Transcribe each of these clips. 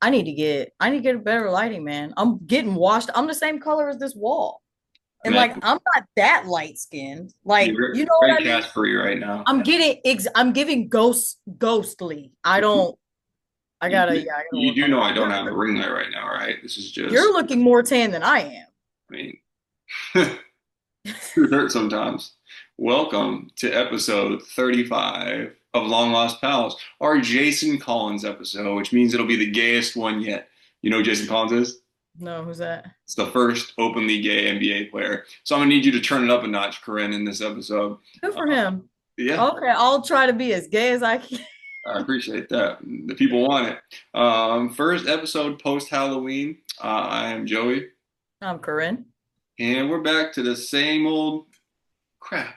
I need to get better lighting, man. I'm getting washed. I'm the same color as this wall. I And mean, like I'm not that light skinned. Like, you're you know very what I mean? Casper-y right now. I'm giving ghostly. I don't I You gotta do, yeah, I gotta you work do on know that. I don't have a ring light right now, right? This is You're just, looking more tan than I am. I mean, it hurts sometimes. Welcome to episode 35 of Long Lost Pals, our Jason Collins episode, which means it'll be the gayest one yet. You know who Jason Collins is? No, who's that? It's the first openly gay NBA player. So I'm gonna need you to turn it up a notch, Corinne, in this episode. Good for Uh, him. yeah, Okay, I'll try to be as gay as I can. I appreciate that. The people want it. First episode post Halloween. I am Joey, I'm Corinne. and we're back to the same old crap.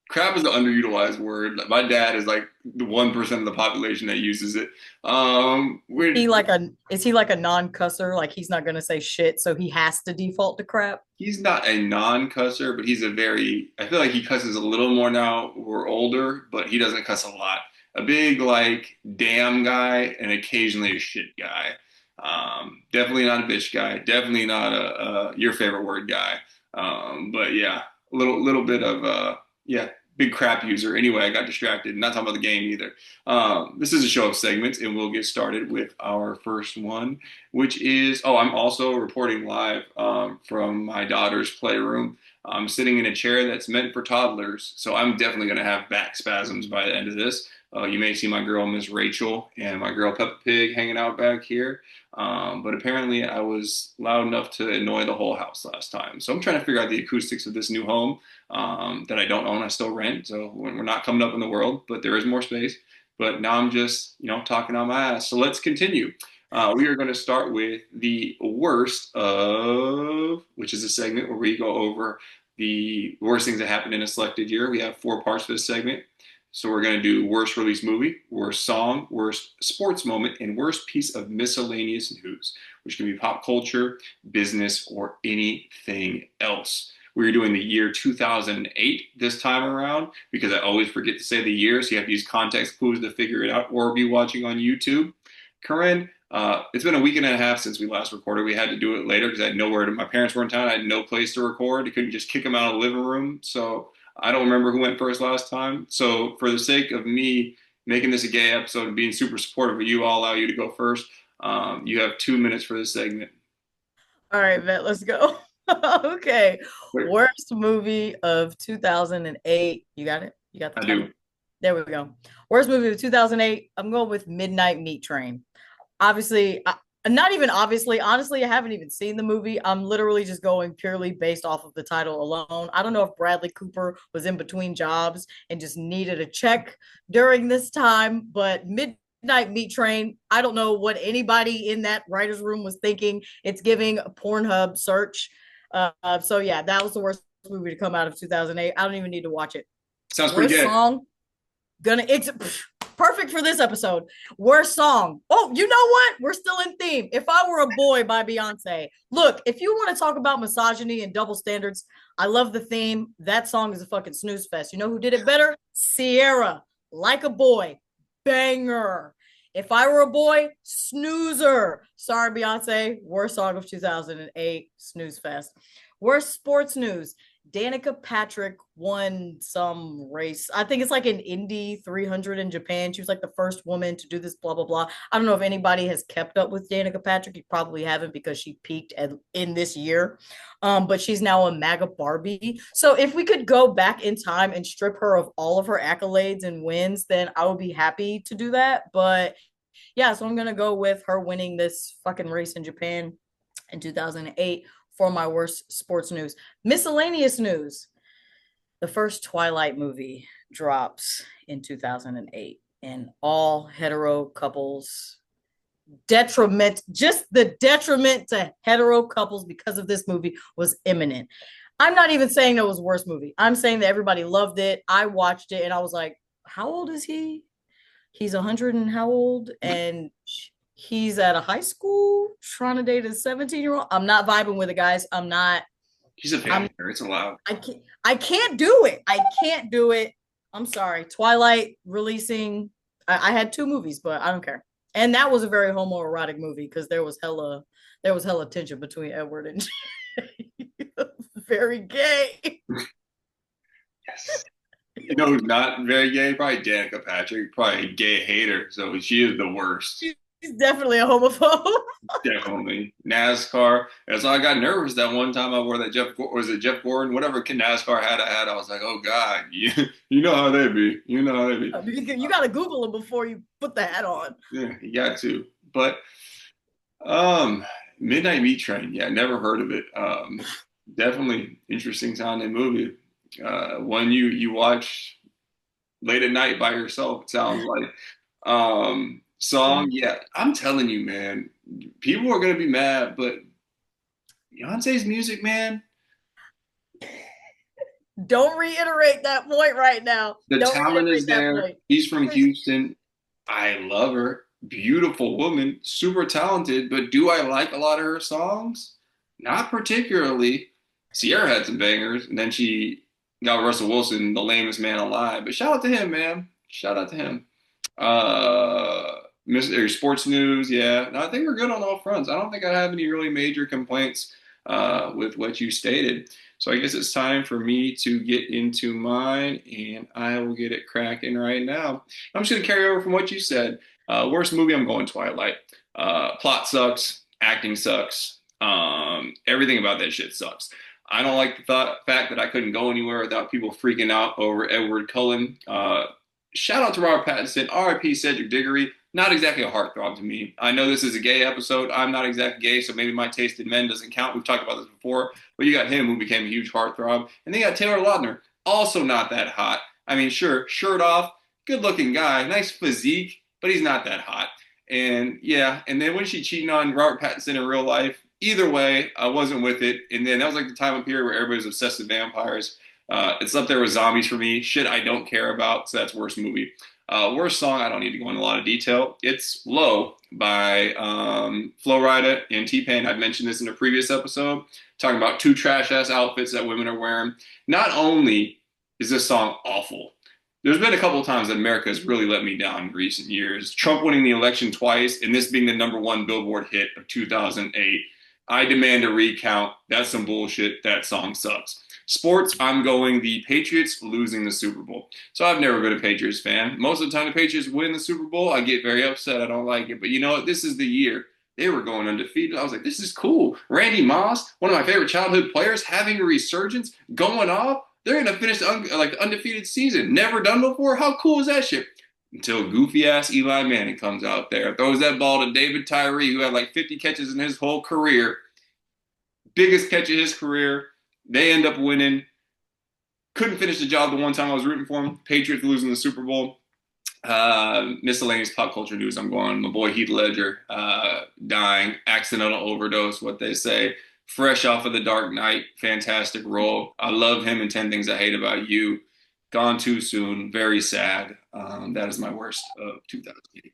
Crap is an underutilized word. My dad is like the 1% of the population that uses it. He like a is he like a non-cusser? Like he's not gonna say shit, so he has to default to crap. He's not a non-cusser, but he's a very. I feel like he cusses a little more now. We're older, but he doesn't cuss a lot. A big like damn guy, and occasionally a shit guy. Definitely not a bitch guy. Definitely not a your favorite word guy. But yeah, a little bit of yeah, big crap user. Anyway, I got distracted. Not talking about the game either. This is a show of segments, and we'll get started with our first one, which is I'm also reporting live from my daughter's playroom. I'm sitting in a chair that's meant for toddlers, so I'm definitely going to have back spasms by the end of this. You may see my girl, Miss Rachel, and my girl, Peppa Pig, hanging out back here. But apparently, I was loud enough to annoy the whole house last time. So I'm trying to figure out the acoustics of this new home that I don't own. I still rent, so we're not coming up in the world, but there is more space. But now I'm just, talking on my ass. So let's continue. We are going to start with the worst of, which is a segment where we go over the worst things that happened in a selected year. We have 4 parts for this segment. So we're going to do worst release movie, worst song, worst sports moment, and worst piece of miscellaneous news, which can be pop culture, business, or anything else. We're doing the year 2008 this time around because I always forget to say the year, so you have to use context clues to figure it out or be watching on YouTube. Corinne, it's been a week and a half since we last recorded. We had to do it later because I had nowhere to. My parents were in town. I had no place to record. I couldn't just kick them out of the living room. So I don't remember who went first last time. So for the sake of me making this a gay episode and being super supportive of you, I'll allow you to go first. You have 2 minutes for this segment. All right, Vet, let's go. Okay. Wait, Worst movie of 2008. You got it? You got the I do. title? There we go. Worst movie of 2008. I'm going with Midnight Meat Train. Obviously, not even obviously, honestly, I haven't even seen the movie. I'm literally just going purely based off of the title alone. I don't know if Bradley Cooper was in between jobs and just needed a check during this time, but Midnight Meat Train, I don't know what anybody in that writer's room was thinking. It's giving a Pornhub search. So yeah, that was the worst movie to come out of 2008. I don't even need to watch it. Sounds pretty Worst gay. song, it's perfect for this episode. Worst song. Oh, you know what? We're still in theme. If I Were a Boy by Beyonce. Look, if you want to talk about misogyny and double standards, I love the theme. That song is a fucking snooze fest. You know who did it better? Sierra. Like a Boy. Banger. If I Were a Boy, snoozer. Sorry, Beyonce. Worst song of 2008, snooze fest. Worst sports news. Danica Patrick won some race. I think it's like an Indy 300 in Japan. She was like the first woman to do this, blah, blah, blah. I don't know if anybody has kept up with Danica Patrick. You probably haven't because she peaked in this year. But she's now a MAGA Barbie. So if we could go back in time and strip her of all of her accolades and wins, then I would be happy to do that. But yeah, so I'm going to go with her winning this fucking race in Japan in 2008 for my worst sports news. Miscellaneous news. The first Twilight movie drops in 2008, and all hetero couples just the detriment to hetero couples because of this movie was imminent. I'm not even saying that was the worst movie. I'm saying that everybody loved it. I watched it and I was like, how old is he? He's 100 and how old? And he's at a high school trying to date a 17-year-old. I'm not vibing with it, guys. I'm not. She's a I'm. vampire. It's allowed. I can't do it. I can't do it. I'm sorry. Twilight releasing. I had 2 movies, but I don't care. And that was a very homoerotic movie because there was hella tension between Edward and Jay. Very gay. Yes. You know who's not very gay? Probably Danica Patrick, probably a gay hater. So she is the worst. He's definitely a homophobe. Definitely. NASCAR. That's why I got nervous that one time I wore that was it Jeff Gordon? Whatever NASCAR hat I had, I was like, oh God, you know how they be. You know how they be. You got to Google him before you put the hat on. Yeah, you got to. But um Midnight Meat Train, yeah, never heard of it. Definitely interesting sounding movie. One you watch late at night by yourself, it sounds like. Song, yeah, I'm telling you, man, people are gonna be mad, but Beyonce's music, man, Don't reiterate that point right now. the Don't talent is reiterate that there. point. She's from Houston. I love her. Beautiful woman, super talented, but do I like a lot of her songs? Not particularly. Sierra had some bangers, and then she got Russell Wilson, the lamest man alive. But shout out to him, man. Shout out to him. Mr. Sports news, yeah. No, I think we're good on all fronts. I don't think I have any really major complaints with what you stated. So I guess it's time for me to get into mine, and I will get it cracking right now. I'm just gonna carry over from what you said. Worst movie, I'm going Twilight. Plot sucks, acting sucks, everything about that shit sucks. I don't like the fact that I couldn't go anywhere without people freaking out over Edward Cullen. Shout out to Robert Pattinson, R.I.P. Cedric Diggory. Not exactly a heartthrob to me. I know this is a gay episode. I'm not exactly gay, so maybe my taste in men doesn't count. We've talked about this before. But you got him, who became a huge heartthrob. And then you got Taylor Lautner, also not that hot. I mean, sure, shirt off, good looking guy, nice physique, but he's not that hot. And yeah, and then when she cheating on Robert Pattinson in real life, either way, I wasn't with it. And then that was like the time of period where everybody was obsessed with vampires. It's up there with zombies for me. Shit I don't care about, so that's worst movie. Worst song, I don't need to go into a lot of detail. It's Low by Flo Rida and T-Pain. I've mentioned this in a previous episode, talking about two trash-ass outfits that women are wearing. Not only is this song awful, there's been a couple of times that America has really let me down in recent years. Trump winning the election twice, and this being the #1 Billboard hit of 2008. I demand a recount. That's some bullshit. That song sucks. Sports, I'm going the Patriots losing the Super Bowl. So I've never been a Patriots fan. Most of the time the Patriots win the Super Bowl, I get very upset. I don't like it. But you know what? This is the year. They were going undefeated. I was like, this is cool. Randy Moss, one of my favorite childhood players, having a resurgence, going off. They're going to finish like the undefeated season. Never done before. How cool is that shit? Until goofy ass Eli Manning comes out there, throws that ball to David Tyree, who had like 50 catches in his whole career. Biggest catch of his career. They end up winning. Couldn't finish the job the one time I was rooting for him. Patriots losing the Super Bowl. Miscellaneous pop culture news. I'm going. My boy Heath Ledger dying. Accidental overdose, what they say. Fresh off of The Dark Knight. Fantastic role. I love him in 10 Things I Hate About You. Gone too soon. Very sad. That is my worst of 2008.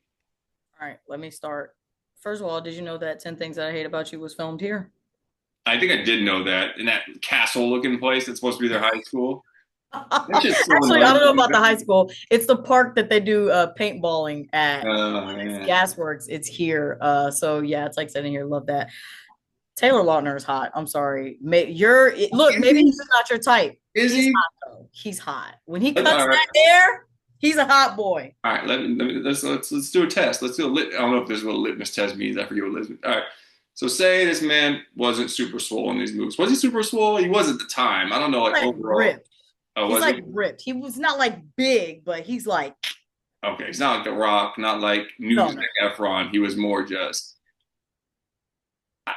All right, let me start. First of all, did you know that 10 Things That I Hate About You was filmed here? I think I did know that in that castle-looking place. It's supposed to be their high school. That's just so Actually, I annoying. don't know about the high school. It's the park that they do paintballing at. It's Yeah. Gasworks. It's here. So yeah, it's like sitting here. Love that. Taylor Lautner is hot. I'm sorry. Look. Maybe he's just not your type. Is He's he? hot though. He's hot. When he All cuts right. that hair, he's a hot boy. All right. Let's do a test. Let's do a lit. I don't know if this is what a litmus test means. I forget what litmus. All right. So say this man wasn't super swole in these moves. Was he super swole? He was at the time. I don't know, like overall. Ripped. Oh, He's was like he? ripped. He was not like big, but he's like Okay. He's not like The Rock, not like new no, Zac no. Efron. He was more just.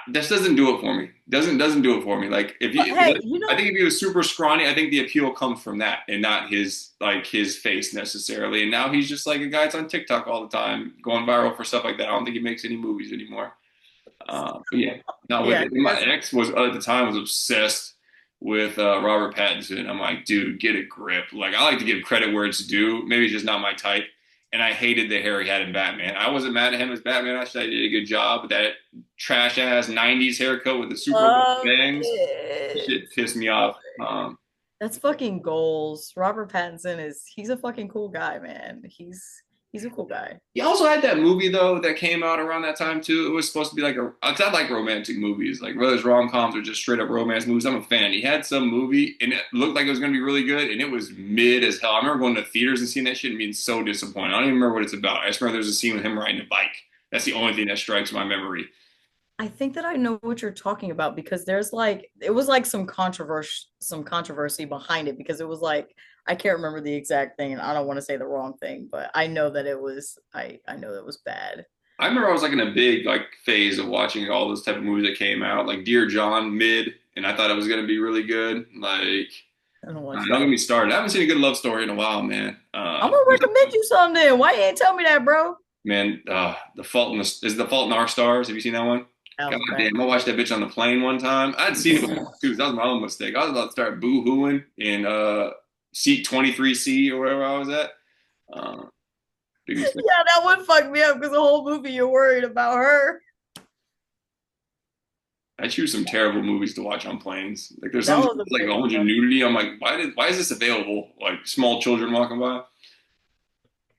This doesn't do it for me. Doesn't do it for me. Like if you, Hey, I think if he was super scrawny, I think the appeal comes from that and not his his face necessarily. And now he's just like a guy that's on TikTok all the time, going viral for stuff like that. I don't think he makes any movies anymore. But yeah, not with yeah, it. My ex was at the time was obsessed with Robert Pattinson. I'm like, dude, get a grip. Like I like to give credit where it's due. Maybe it's just not my type. And I hated the hair he had in Batman. I wasn't mad at him as Batman. I thought he did a good job. But that trash ass '90s haircut with the super bangs, shit pissed me off. That's fucking goals. Robert Pattinson he's a fucking cool guy, man. He's a cool guy. He also had that movie though that came out around that time too. It was supposed to be like a. Cause I like romantic movies, like whether it's rom coms or just straight up romance movies. I'm a fan. He had some movie and it looked like it was gonna be really good, and it was mid as hell. I remember going to theaters and seeing that shit and being so disappointed. I don't even remember what it's about. I just remember there's a scene with him riding a bike. That's the only thing that strikes my memory. I think that I know what you're talking about because there's like it was like some controversy behind it because it was like I can't remember the exact thing and I don't want to say the wrong thing, but I know that it was I know that was bad. I remember I was like in a big like phase of watching all those type of movies that came out, like Dear John mid, and I thought it was gonna be really good. Like, I don't watch don't get that. me started. I haven't seen a good love story in a while, man. I'm gonna recommend you something. Why you ain't tell me that, bro? Man, the Fault in Our Stars. Have you seen that one? That God was bad. damn, I watched that bitch on the plane one time. I'd seen it before too. That was my own mistake. I was about to start boo-hooing in seat 23C or wherever I was at. Uh, Big mistake. Yeah, that would fuck me up because the whole movie you're worried about her. I choose some terrible movies to watch on planes. Like there's That some was a like big orange and one. nudity. I'm like, why is this available? Like small children walking by.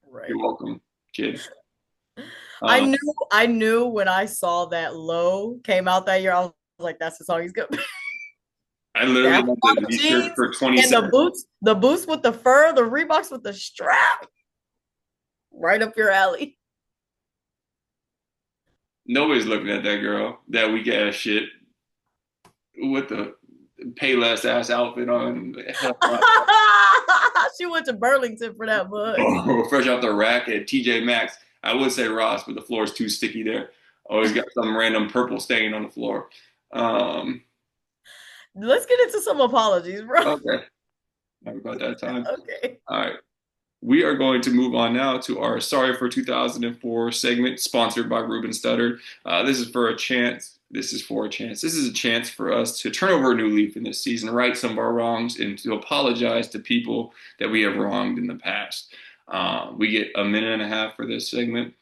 You're Right. welcome, kid. I Uh, knew I knew when I saw that Low came out that year, I was like, that's the song he's gonna I literally that bought the flannel t-shirt jeans for 20 and the cents. boots with the fur, the Reeboks with the strap, right up your alley. Nobody's looking at that girl, that weak ass shit with the Payless ass outfit on. She went to Burlington for that mug. Oh, fresh out the rack at TJ Maxx. I would say Ross, but the floor is too sticky there. Always got some random purple stain on the floor. Um, Let's get into some apologies, bro. okay, never about that time. Okay. All right. We are going to move on now to our Sorry for 2004 segment, sponsored by Ruben Studdard. This is for a chance. This is for a chance. This is a chance for us to turn over a new leaf in this season, right some of our wrongs, and to apologize to people that we have wronged in the past. We get a minute and a half for this segment.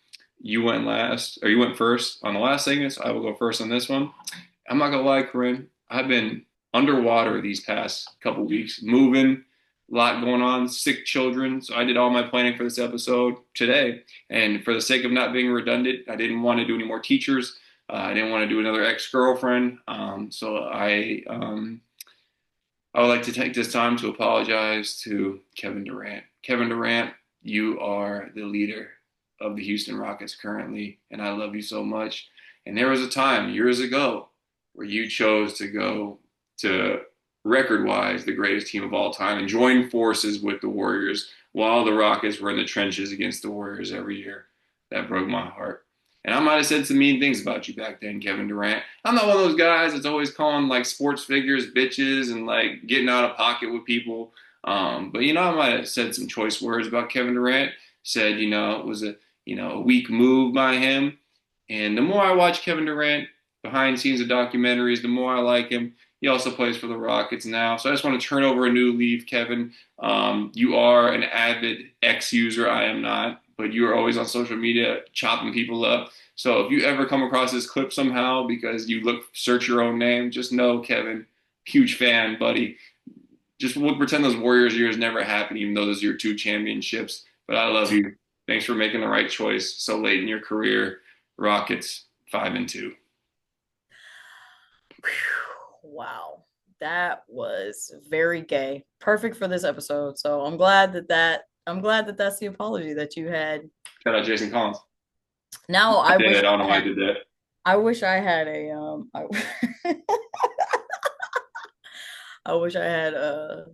You went last, or you went first on the last segment, so I will go first on this one. I'm not gonna lie, Corinne. I've been underwater these past couple weeks, moving, a lot going on, sick children. So I did all my planning for this episode today. And for the sake of not being redundant, I didn't want to do any more teachers. I didn't want to do another ex-girlfriend. I would like to take this time to apologize to Kevin Durant. Kevin Durant, you are the leader of the Houston Rockets currently, and I love you so much. And there was a time years ago where you chose to go to record wise the greatest team of all time and join forces with the Warriors while the Rockets were in the trenches against the Warriors every year. That broke my heart. And I might have said some mean things about you back then, Kevin Durant. I'm not one of those guys that's always calling like sports figures bitches and like getting out of pocket with people. But I might have said some choice words about Kevin Durant. Said, it was a weak move by him. And the more I watch Kevin Durant behind scenes of documentaries, the more I like him. He also plays for the Rockets now. So I just want to turn over a new leaf, Kevin. You are an avid X user. I am not, but you are always on social media chopping people up. So if you ever come across this clip somehow because you search your own name, just know, Kevin, huge fan, buddy. Just we'll pretend those Warriors years never happened, even though those are your two championships. But I love you. Thanks for making the right choice so late in your career. Rockets 5-2. Wow. That was very gay. Perfect for this episode. So I'm glad that that's the apology that you had. Shout out Jason Collins. Now I I did wish it. I don't know I why I had did that. I wish I had I wish I had a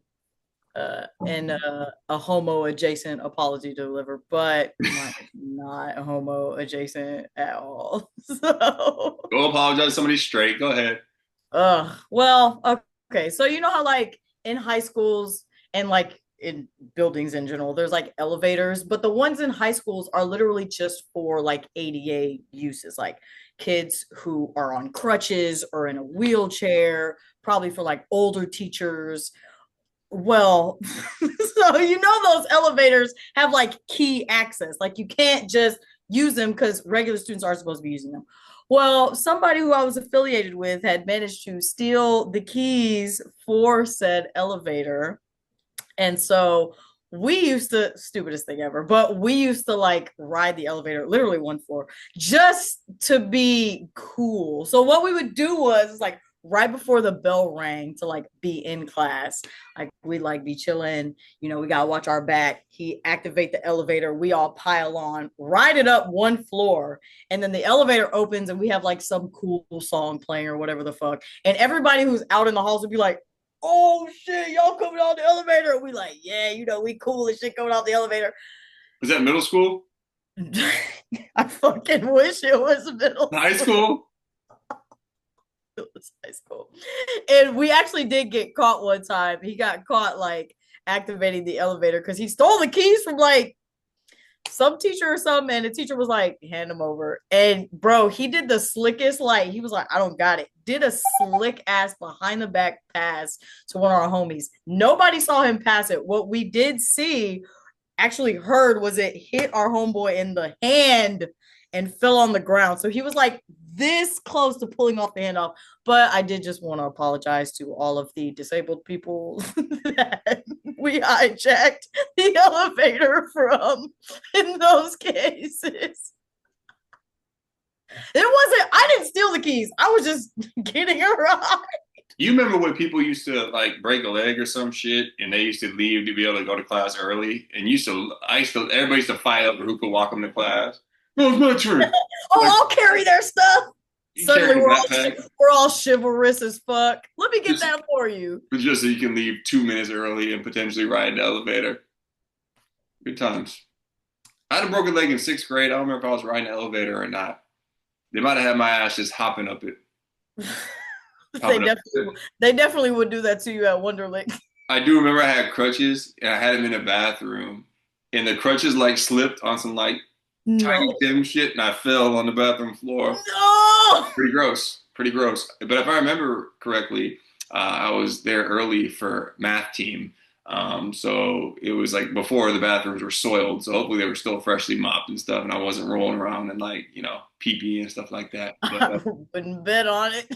homo adjacent apology to deliver, but not a homo adjacent at all. So Go apologize to somebody straight. Go ahead. well, okay. So you know how like in high schools and like in buildings in general, there's like elevators, but the ones in high schools are literally just for like ADA uses, like kids who are on crutches or in a wheelchair, probably for like older teachers. Well, so those elevators have like key access. Like you can't just use them because regular students are supposed to be using them. Well, somebody who I was affiliated with had managed to steal the keys for said elevator. And so we used to, stupidest thing ever, but we used to like ride the elevator literally one floor just to be cool. So what we would do was like right before the bell rang to like be in class, like we'd like be chilling, we gotta watch our back. He activate the elevator, we all pile on, ride it up one floor, and then the elevator opens and we have like some cool song playing or whatever the fuck. And everybody who's out in the halls would be like, oh shit, y'all coming out the elevator. We like, yeah, we cool as shit coming out the elevator. Was that middle school? I fucking wish it was middle High school. school? It was high school. And we actually did get caught one time. He got caught like activating the elevator because he stole the keys from like some teacher or something, and the teacher was like, hand him over. And bro, he did the slickest, like he was like, I don't got it. Did a slick ass behind the back pass to one of our homies. Nobody saw him pass it. What we did see, actually heard, was it hit our homeboy in the hand and fell on the ground. So he was like this close to pulling off the handoff. But I did just want to apologize to all of the disabled people that we hijacked the elevator from in those cases. I didn't steal the keys. I was just getting a ride. You remember when people used to like break a leg or some shit and they used to leave to be able to go to class early? And everybody used to fight over who could walk them to class. No, it's my turn. Oh, Like, I'll carry their stuff. Suddenly backpack we're all chivalrous as fuck. Let me get that for you. just so you can leave 2 minutes early and potentially ride the elevator. Good times. I had a broken leg in sixth grade. I don't remember if I was riding the elevator or not. They might have had my ass just hopping up it. They definitely would do that to you at Wonderlic. I do remember I had crutches and I had them in a bathroom, and the crutches like slipped on some like Tiny Tim shit, and I fell on the bathroom floor. No. Pretty gross. Pretty gross. But if I remember correctly, I was there early for math team. So it was like before the bathrooms were soiled. So hopefully they were still freshly mopped and stuff, and I wasn't rolling around in like, pee pee and stuff like that. But, I wouldn't bet on it.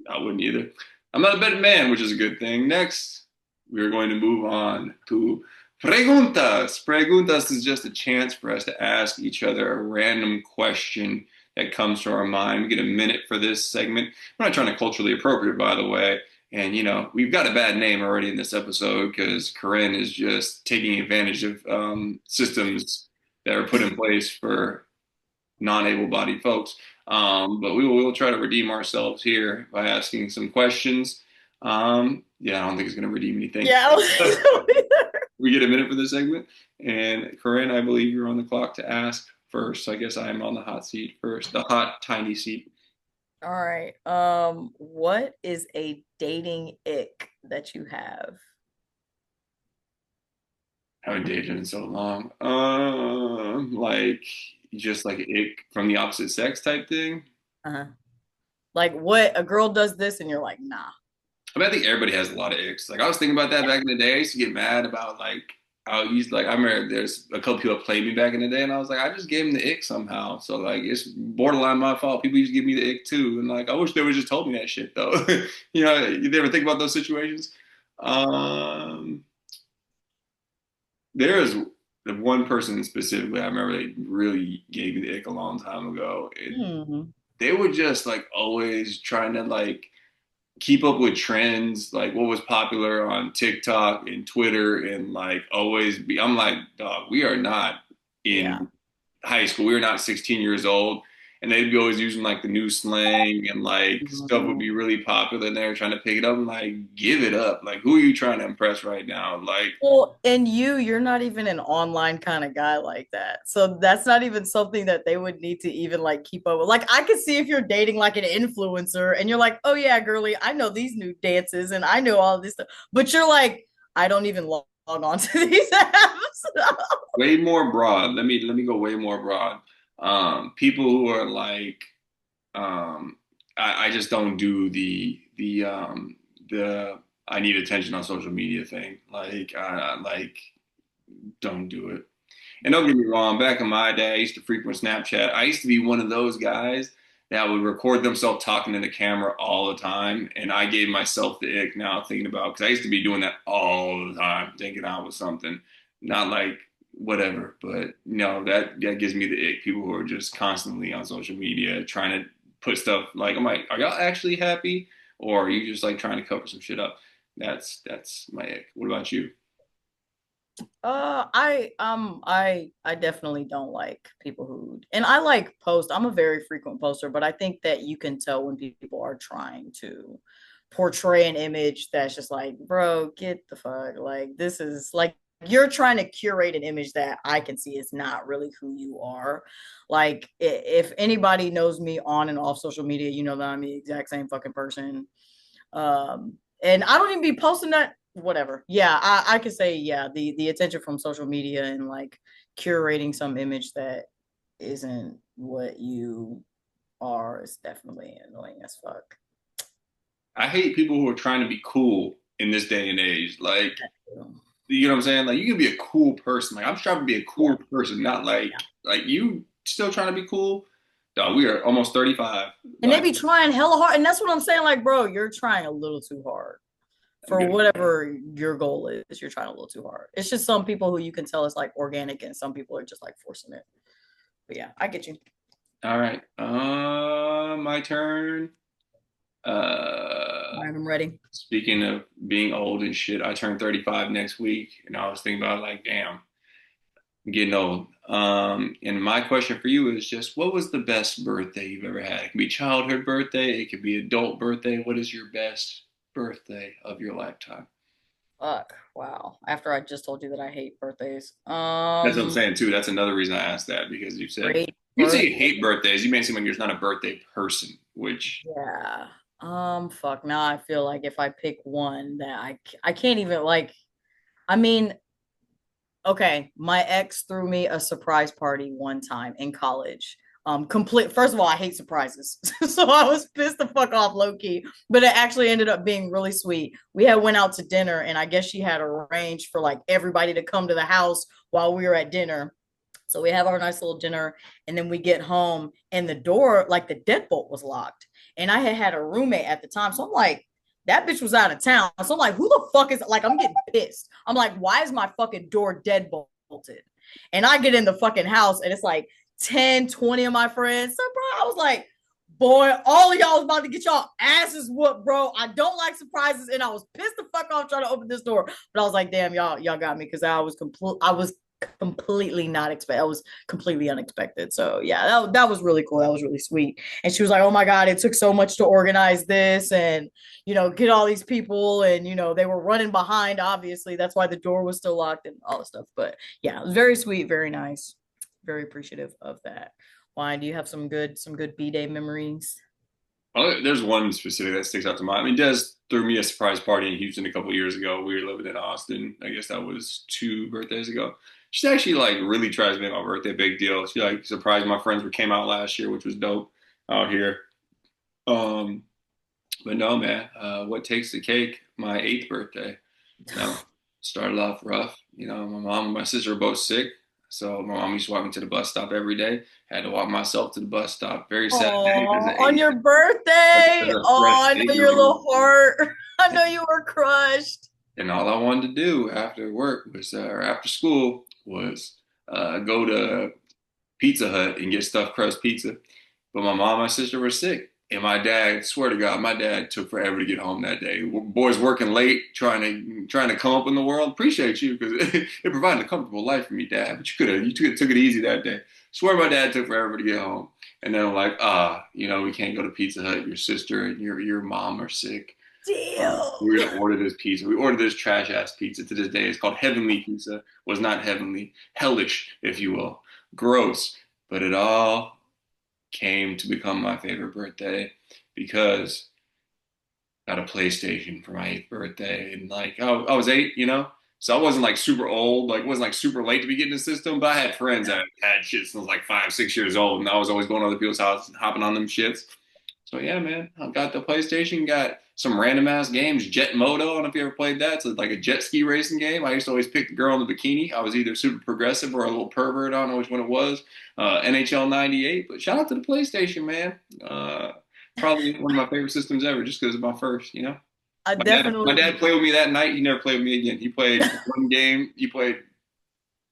I wouldn't either. I'm not a betting man, which is a good thing. Next, we're going to move on to Preguntas. Preguntas is just a chance for us to ask each other a random question that comes to our mind. We get a minute for this segment. We're not trying to culturally appropriate, by the way. And, we've got a bad name already in this episode because Corinne is just taking advantage of systems that are put in place for non-able-bodied folks. But we will try to redeem ourselves here by asking some questions. Yeah, I don't think it's going to redeem anything. Yeah, I don't think so either. We get a minute for this segment. And Corinne, I believe you're on the clock to ask first. So I guess I am on the hot seat first, the hot, tiny seat. All right. What is a dating ick that you have? I haven't dated in so long. Like just like an ick from the opposite sex type thing. Uh-huh. Like what a girl does this and you're like, nah. I mean, I think everybody has a lot of icks. Like I was thinking about that back in the day. I used to get mad about like I remember there's a couple people that played me back in the day, and I was like, I just gave them the ick somehow. So like it's borderline my fault. People used to give me the ick too, and like I wish they would just told me that shit though. You ever think about those situations? There is the one person specifically I remember they really gave me the ick a long time ago. They were just like always trying to like keep up with trends, like what was popular on TikTok and Twitter, and like always be. I'm like, dog, we are not in high school. We are not 16 years old. And they'd be always using like the new slang and like stuff would be really popular, and they were trying to pick it up. I'm like, give it up. Like, who are you trying to impress right now? Like, well, and you're not even an online kind of guy like that. So that's not even something that they would need to even like keep up with. Like, I could see if you're dating like an influencer and you're like, oh yeah, girly, I know these new dances and I know all this stuff. But you're like, I don't even log on to these apps. way more broad. Let me go way more broad. People who are like, I just don't do the I need attention on social media thing. Like don't do it. And don't get me wrong, back in my day, I used to frequent Snapchat. I used to be one of those guys that would record themselves talking to the camera all the time, and I gave myself the ick now thinking about because I used to be doing that all the time, thinking I was something. not like whatever. But no, that gives me the ick. People who are just constantly on social media trying to put stuff like, I'm like, are y'all actually happy, or are you just like trying to cover some shit up? That's my ick. What about you? I definitely don't like people who, and I like post. I'm a very frequent poster, but I think that you can tell when people are trying to portray an image that's just like, bro, get the fuck, like, this is like you're trying to curate an image that I can see is not really who you are. Like, if anybody knows me on and off social media, you know that I'm the exact same fucking person. And I don't even be posting that, whatever. Yeah, I could say, yeah, the attention from social media and like curating some image that isn't what you are is definitely annoying as fuck. I hate people who are trying to be cool in this day and age. Like, you know what I'm saying? Like, you can be a cool person. Like, I'm trying to be a Yeah, cool person, not yeah. like you still trying to be cool. Dog, we are almost 35. And they Like, be trying hella hard. And that's what I'm saying. Like, bro, you're trying a little too hard I'm for good. whatever your goal is. You're trying a little too hard. It's just some people who you can tell is like organic, and some people are just like forcing it. But yeah, I get you. All right. My turn. All Uh, right, I'm ready. Speaking of being old and shit, I turn 35 next week, and I was thinking about like, damn, I'm getting old. And my question for you is just, what was the best birthday you've ever had? It can be childhood birthday, it could be adult birthday. What is your best birthday of your lifetime? Fuck. Wow. After I just told you that I hate birthdays. That's what I'm saying too. That's another reason I asked that because Great you say you birthday. hate birthdays, you may seem like you're just not a birthday person, which Yeah. Fuck. Now I feel like if I pick one that I can't even like, I mean, okay, my ex threw me a surprise party one time in college. Complete. First of all, I hate surprises, so I was pissed the fuck off, low key. But it actually ended up being really sweet. We had went out to dinner, and I guess she had arranged for like everybody to come to the house while we were at dinner. So we have our nice little dinner, and then we get home, and the door, like the deadbolt, was locked. And I had a roommate at the time, so I'm like, that bitch was out of town. So I'm like, who the fuck is like? I'm getting pissed. I'm like, why is my fucking door dead bolted? And I get in the fucking house, and it's like 10, 20 of my friends. So, bro, I was like, boy, all of y'all was about to get y'all asses whooped, bro. I don't like surprises, and I was pissed the fuck off trying to open this door. But I was like, damn, y'all got me because I was completely not expect. That was completely unexpected. So yeah, that was really cool. That was really sweet. And she was like, "Oh my god, it took so much to organize this, and get all these people, and they were running behind. Obviously, that's why the door was still locked and all this stuff. But yeah, it was very sweet, very nice, very appreciative of that. Why do you have some good B-day memories? oh, there's one specific that sticks out to mind. I mean, Des threw me a surprise party in Houston a couple of years ago. We were living in Austin. I guess that was 2 birthdays ago. She actually like really tries to make my birthday a big deal. She like surprised my friends. We came out last year, which was dope out here. Um, but no, man. What takes the cake? My eighth birthday. No, started off rough. My mom and my sister were both sick, so my mom used to walk me to the bus stop every day. Had to walk myself to the bus stop. Very sad day as Oh, an on eight, your as birthday. a Oh, fresh I know your 8 year old. little heart. I know you were crushed. And all I wanted to do after work was, or after school, was go to Pizza Hut and get stuffed crust pizza. But my mom and my sister were sick. And my dad, swear to God, my dad took forever to get home that day. Boys working late, trying to come up in the world. Appreciate you because it provided a comfortable life for me, Dad. But you took it easy that day. Swear my dad took forever to get home. And then I'm like, we can't go to Pizza Hut. Your sister and your mom are sick. Deal. We're gonna order this pizza. We ordered this trash ass pizza to this day. It's called Heavenly Pizza. Was not heavenly, hellish, if you will, gross. But it all came to become my favorite birthday because I got a PlayStation for my eighth birthday, and like I was 8, so I wasn't like super old, like wasn't like super late to be getting the system. But I had friends that had shit since I was like 5, 6 years old, and I was always going to other people's houses, hopping on them shits. So yeah, man, I got the PlayStation, got some random ass games, Jet Moto. I don't know if you ever played that. It's like a jet ski racing game. I used to always pick the girl in the bikini. I was either super progressive or a little pervert. I don't know which one it was. NHL '98. But shout out to the PlayStation, man. Probably one of my favorite systems ever, just because it's my first. I My dad definitely played with me that night. He never played with me again. He played one game. He played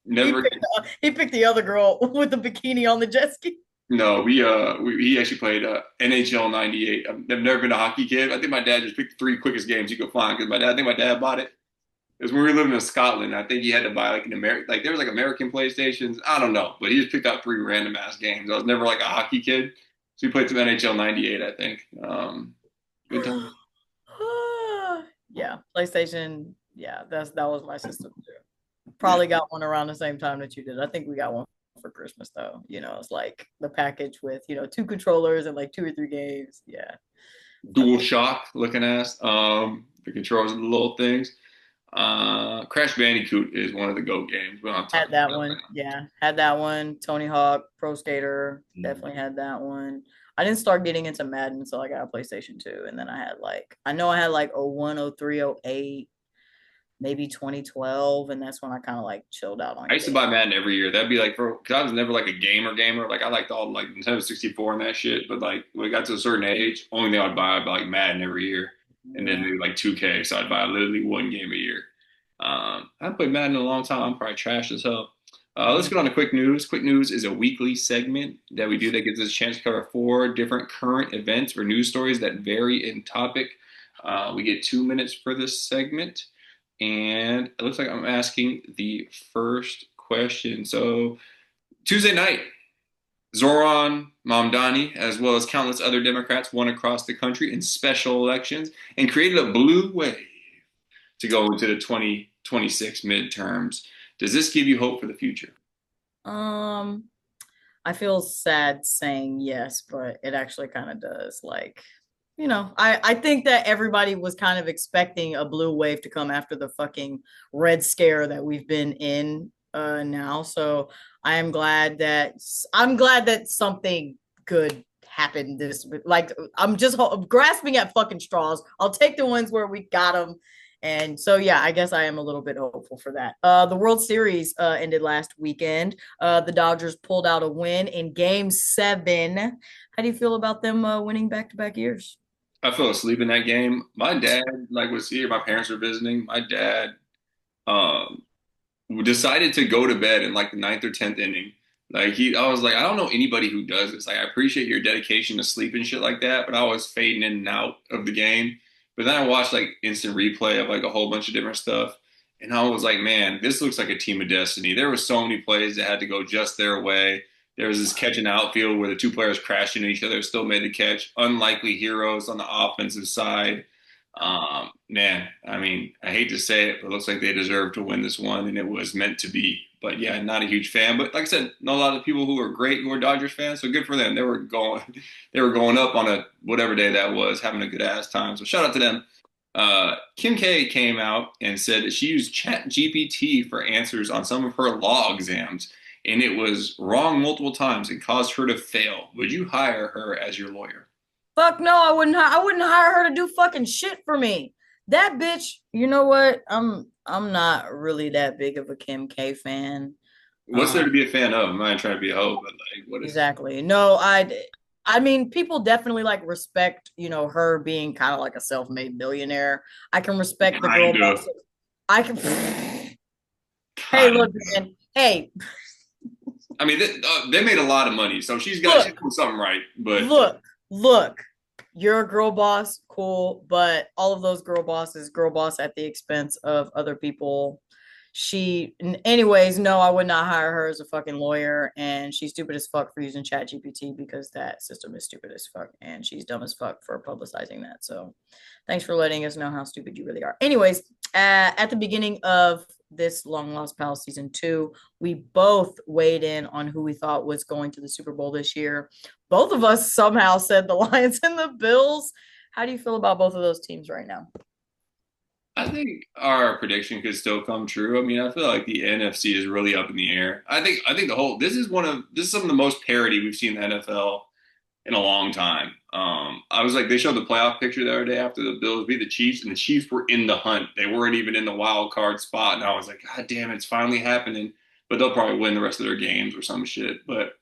He Never. picked he picked the other girl with the bikini on the jet ski. No, he actually played NHL '98. I've never been a hockey kid. I think my dad just picked the three quickest games you could find because I think my dad bought it. It was when we were living in Scotland. I think he had to buy like an American, like there was like American PlayStations. I don't know, but he just picked out three random ass games. I was never like a hockey kid, so he played some NHL '98. I think. Good time. Yeah, PlayStation. Yeah, that was my system too. Probably got one around the same time that you did. I think we got one for Christmas though. It's like the package with two controllers and like two or three games. Yeah, Dual Shock looking ass. The controls and the little things. Crash Bandicoot is one of the GOAT games. We don't have to talk had about that that one. right Yeah, had that one. Tony Hawk Pro Skater now. definitely had that one. I didn't start getting into Madden until I got a PlayStation 2, and then I had like 01, 03, 08, maybe 2012, and that's when I kind of like chilled out I on used to games. buy Madden every year. That'd be like because I was never like a gamer. Like I liked all like Nintendo 64 and that shit. But like when it got to a certain age, only thing I'd buy like Madden every year, and then Yeah. maybe like 2K. So I'd buy literally one game a year. I haven't played Madden in a long time. I'm probably trash as hell. Let's Mm. get on to quick news. Quick news is a weekly segment that we do that gives us a chance to cover four different current events or news stories that vary in topic. We get 2 minutes for this segment. And it looks like I'm asking the first question. So, Tuesday night, Zohran Mamdani, as well as countless other Democrats, won across the country in special elections and created a blue wave to go into the 2026 midterms. Does this give you hope for the future? Um, I feel sad saying yes, but it actually kind of does. I think that everybody was kind of expecting a blue wave to come after the fucking red scare that we've been in now. So I'm glad that something good happened this like I'm just grasping at fucking straws. I'll take the ones where we got them. And so yeah, I guess I am a little bit hopeful for that. The World Series ended last weekend. The Dodgers pulled out a win in Game 7. How do you feel about them winning back-to-back years? I fell asleep in that game. My dad, like, was here. My parents were visiting. My dad, um, decided to go to bed in like the ninth or tenth inning. I was like, I don't know anybody who does this. Like, I appreciate your dedication to sleep and shit like that, but I was fading in and out of the game. But then I watched like instant replay of like a whole bunch of different stuff, and I was like, man, this looks like a team of destiny. There were so many plays that had to go just their way. There was this catch in the outfield where the two players crashed into each other, still made the catch. Unlikely heroes on the offensive side. Man, I mean, I hate to say it, but it looks like they deserve to win this one, and it was meant to be. But yeah, not a huge fan. But like I said, know a lot of people who are great who are Dodgers fans, so good for them. They were going up on a whatever day that was, having a good ass time. So shout out to them. Kim K came out and said that she used ChatGPT for answers on some of her law exams, and it was wrong multiple times and caused her to fail. Would you hire her as your lawyer? Fuck no, I wouldn't. I wouldn't hire her to do fucking shit for me. That bitch. You know what? I'm not really that big of a Kim K fan. What's there Um, to be a fan of? I'm not trying to be a hoe, but like, what is? exactly. No, I mean, people definitely like respect, her being kind of like a self-made billionaire. I can respect the girl Kind boss. of, I can. Hey, kind look, of. man. Hey, I mean, they made a lot of money, so she's look, doing something right. But look. You're a girl boss, cool, but all of those girl boss at the expense of other people. Anyways, no, I would not hire her as a fucking lawyer, and she's stupid as fuck for using ChatGPT because that system is stupid as fuck, and she's dumb as fuck for publicizing that. So, thanks for letting us know how stupid you really are. Anyways, at the beginning of this Long Lost Pal season 2, we both weighed in on who we thought was going to the Super Bowl this year. Both of us somehow said the Lions and the Bills. How do you feel about both of those teams right now? I think our prediction could still come true. I mean, I feel like the NFC is really up in the air. I think the whole this is some of the most parity we've seen in the NFL in a long time. I was like, they showed the playoff picture the other day after the Bills beat the Chiefs, and the Chiefs were in the hunt. They weren't even in the wild card spot, and I was like, God damn, it's finally happening. But they'll probably win the rest of their games or some shit. But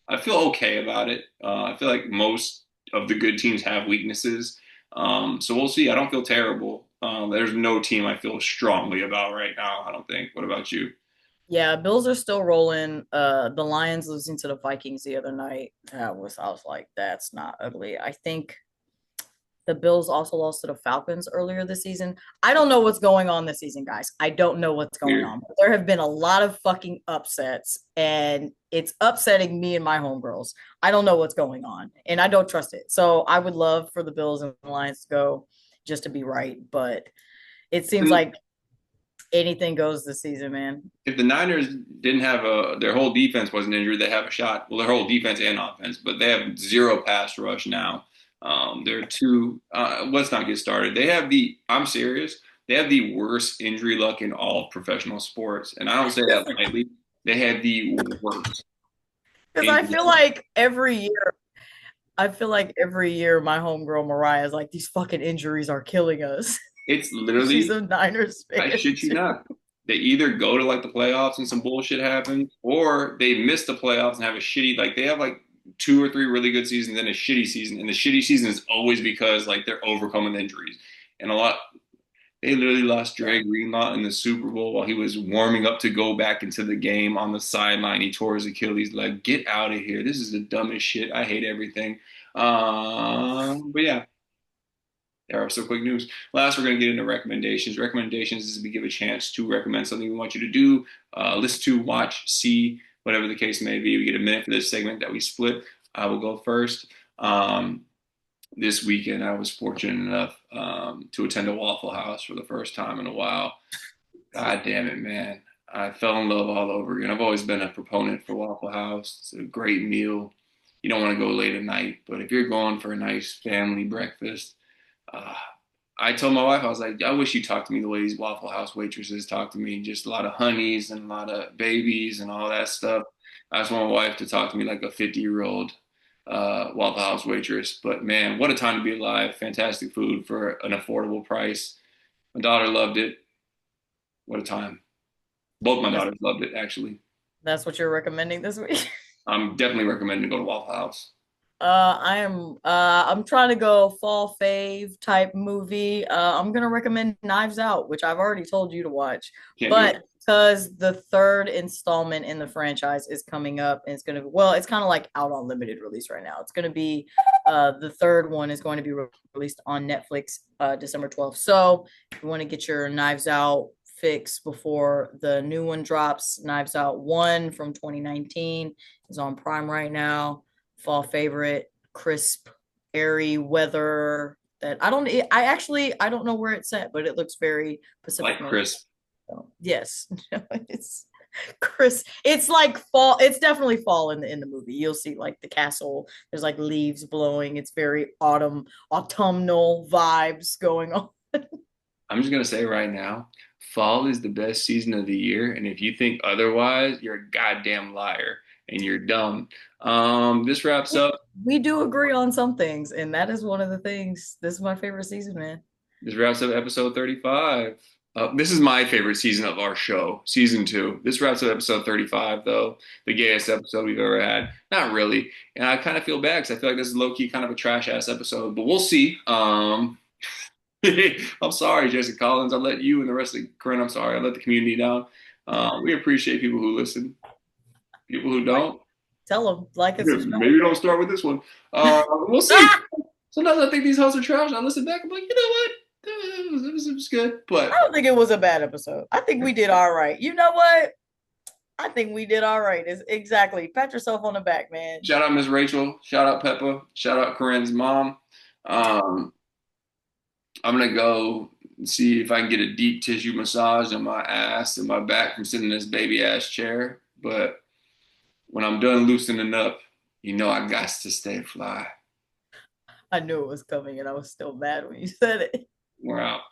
I feel okay about it. I feel like most of the good teams have weaknesses. So we'll see. I don't feel terrible. There's no team I feel strongly about right now, I don't think. What about you? Yeah, Bills are still rolling. The Lions losing to the Vikings the other night. I was like, that's not ugly. I think the Bills also lost to the Falcons earlier this season. I don't know what's going on this season, guys. I don't know what's going Weird. on. But there have been a lot of fucking upsets, and it's upsetting me and my homegirls. I don't know what's going on, and I don't trust it. So I would love for the Bills and the Lions to go just to be right, but it seems like anything goes this season, man. If the Niners didn't have their whole defense wasn't injured, they have a shot. Well, their whole defense and offense, but they have zero pass rush now. They're two. Let's not get started. I'm serious. They have the worst injury luck in all of professional sports, and I don't say that lightly. They have the worst. Because And I feel like every year my homegirl Mariah is like, these fucking injuries are killing us. it's She's literally, a Niners I fan shit you too. not. They either go to like the playoffs and some bullshit happens, or they miss the playoffs and have a shitty like they have like two or three really good seasons, then a shitty season, and the shitty season is always because like they're overcoming injuries. And a lot they literally lost Dre Greenlaw in the Super Bowl while he was warming up to go back into the game on the sideline. He tore his Achilles. Like, get out of here! This is the dumbest shit. I hate everything. But yeah, there are some quick news. Last, we're going to get into recommendations. Recommendations is we give a chance to recommend something we want you to do, listen to, watch, see, whatever the case may be. We get a minute for this segment that we split. I will go first. This weekend, I was fortunate enough to attend a Waffle House for the first time in a while. God damn it, man. I fell in love all over again. I've always been a proponent for Waffle House. It's a great meal. You don't want to go late at night, but if you're going for a nice family breakfast, uh, I told my wife, I was like, I wish you talked to me the way these Waffle House waitresses talk to me. Just a lot of honeys and a lot of babies and all that stuff. I just want my wife to talk to me like a 50-year-old Waffle House waitress. But man, what a time to be alive. Fantastic food for an affordable price. My daughter loved it. What a time. Both my That's daughters loved it, actually. that's what you're recommending this week. I'm definitely recommending to go to Waffle House. I'm trying to go fall fave type movie. I'm gonna recommend Knives Out, which I've already told you to watch, Can't do it. but because the third installment in the franchise is coming up, and it's kind of like out on limited release right now. It's gonna be the third one is going to be released on Netflix December 12th. So if you want to get your Knives Out fix before the new one drops, Knives Out 1 from 2019 is on Prime right now. Fall favorite, crisp, airy weather that I don't know where it's set, but it looks very Pacific Like Northwest. Chris. So, yes. It's crisp. It's like fall. It's definitely fall in the movie. You'll see like the castle. There's like leaves blowing. It's very autumnal vibes going on. I'm just gonna say right now, fall is the best season of the year, and if you think otherwise, you're a goddamn liar and you're dumb. This wraps up. We do agree on some things, and that is one of the things. This is my favorite season, man. This wraps up episode 35. This is my favorite season of our show, season two. This wraps up episode 35, though, the gayest episode we've ever had. Not really, and I kind of feel bad because I feel like this is low key kind of a trash ass episode, but we'll see. I'm sorry, Jesse Collins. I let you and the rest of the Corinne. I'm sorry. I let the community down. We appreciate people who listen. People who Like, don't, tell them, like and subscribe. maybe don't start with this one. We'll see. Ah! Sometimes I think these hosts are trash. I listen back. I'm like, you know what? It was good. I But don't think it was a bad episode. I think we did all right. You know what? I think we did all right. Is exactly. Pat yourself on the back, man. shout out Miss Rachel. Shout out Peppa. Shout out Corinne's mom. Um, I'm gonna go and see if I can get a deep tissue massage on my ass and my back from sitting in this baby ass chair. But when I'm done loosening up, you know I got to stay fly. I knew it was coming, and I was still mad when you said it. We're out.